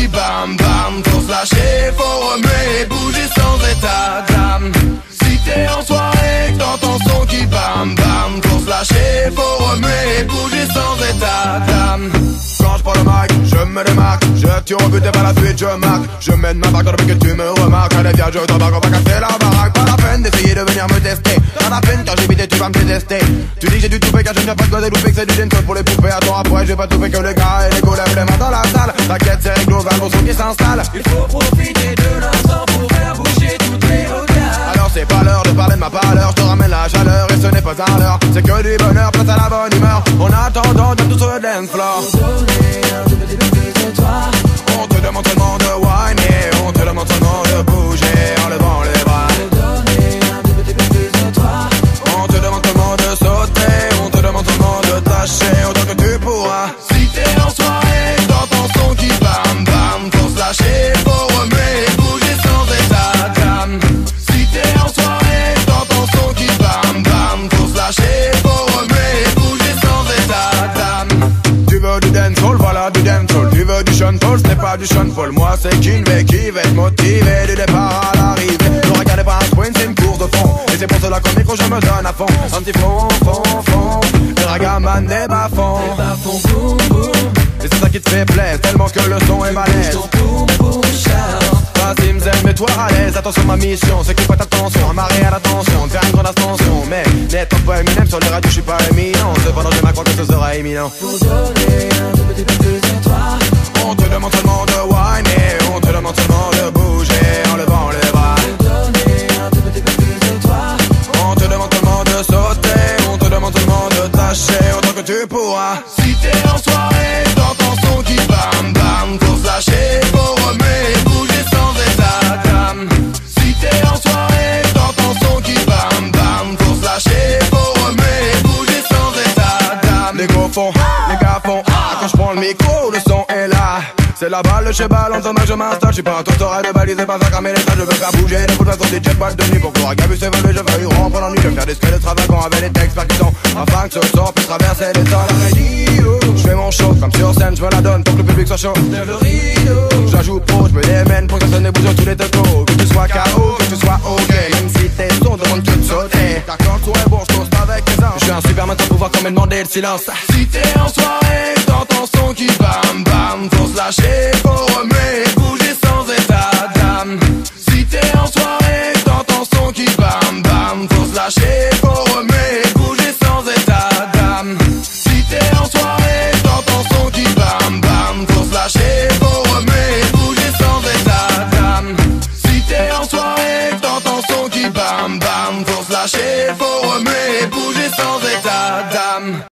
qui bam bam. Faut se lâcher, faut remuer et bouger sans état d'âme. Si t'es en soirée, que t'entends son qui bam bam. Faut se lâcher, faut remuer et bouger sans état d'âme. Quand je prends le mic, je me démarque. Je tire au but et par la suite je marque. Je mène ma barque depuis que tu me remarques. Allez viens, je t'embarque, on va casser la baraque. Pas la peine d'essayer de venir me tester. Pas la peine car j'ai vidé, tu vas me détester. Tu dis que j'ai du toupé car je viens pas de goder louper. Que c'est du gentle pour les poupées. Attends après, j'ai pas tout fait que les gars et les go lèvent les mains dans la salle. T'inquiète, c'est réglo, va le son qui s'installe. Il faut profiter de l'instant pour faire bouger toutes les regards. Alors c'est pas l'heure de parler de ma pâleur. Je te ramène la chaleur et ce n'est pas un leurre. C'est que du bonheur, place à la bonne humeur. En attendant de tout sur le dance floor. On te demande seulement de whiner, on te demande seulement de bouger en levant les bras. On te demande seulement de sauter, on te demande seulement de tâcher autant que tu pourras. Si t'es en soirée, t'entends son qui bam bam. Faut se lâcher, faut remuer et bouger sans état d'âme. Si t'es en soirée, t'entends son qui bam bam. Faut se lâcher, faut remuer et bouger sans état d'âme. Tu veux du dancehall, voilà du dancehall. Tu veux du shunfall, ce n'est pas du shunfall. Moi c'est Kinvey qui va être motivé du départ à l'arrivée. Ne regardez pas un sprint, c'est une course de fond. Et c'est pour cela qu'au micro je me donne à fond. Un petit fond, fond. Et ragaman des bas-fonds. Boum boum. Et c'est ça qui te fait plaisir, tellement que le son est balèze. Boum boum shout. Vas-y Mzen, mets-toi à l'aise. Attention ma mission, c'est qu'il faut attention. Amarrer à l'attention, de faire une grande ascension. Mais n'étant pas Eminem sur les radios, je suis pas éminent. Cependant j'ai ma croix que ce sera éminent. Faut donner un tout petit peu plus de toi. On te demande seulement de whiner, on te demande seulement de bouger en levant les bras. Faut donner un tout petit peu plus de toi. On te demande seulement de sauter, on te demande seulement de tâcher autant que tu pourras. Si t'es en soirée, t'entends son qui bam bam. Faut se lâcher, faut remuer et bouger sans état d'âme. Si t'es en soirée, t'entends son qui bam bam. Faut se lâcher, faut remuer et bouger sans état d'âme. Les gros font, les gars font. Quand je prends le micro, le son est là. C'est la balle de chez Ballon, je m'installe. Je suis pas un tourterai de baliser, pas ça comme les je veux faire bouger les bouts de façon des jetpacks de nuit. Pour pouvoir gabu se veut, je veux y rompre l'ennui. Je veux faire des squelettes extravagants avec les textes percutants. Afin que ce son puisse traverser les temps. La radio, je fais mon show comme sur scène, je me la donne pour que le public soit chaud. Lève le rideau, j'ajoute pro, je me démène pour que ça ne bouge sur tous les tacos. Que tu sois KO, que tu sois OK. Même si tes sons demandent que de sauter. Car quand le son est bon, je toast avec les uns. Je suis un superman sans pouvoir quand même demander le silence. Si t'es en soirée, t'entends son qui bam bam. Faut se lâcher, faut remuer et bouger sans état d'âme. Si t'es en soirée, t'entends son qui bam bam. Faut se lâcher.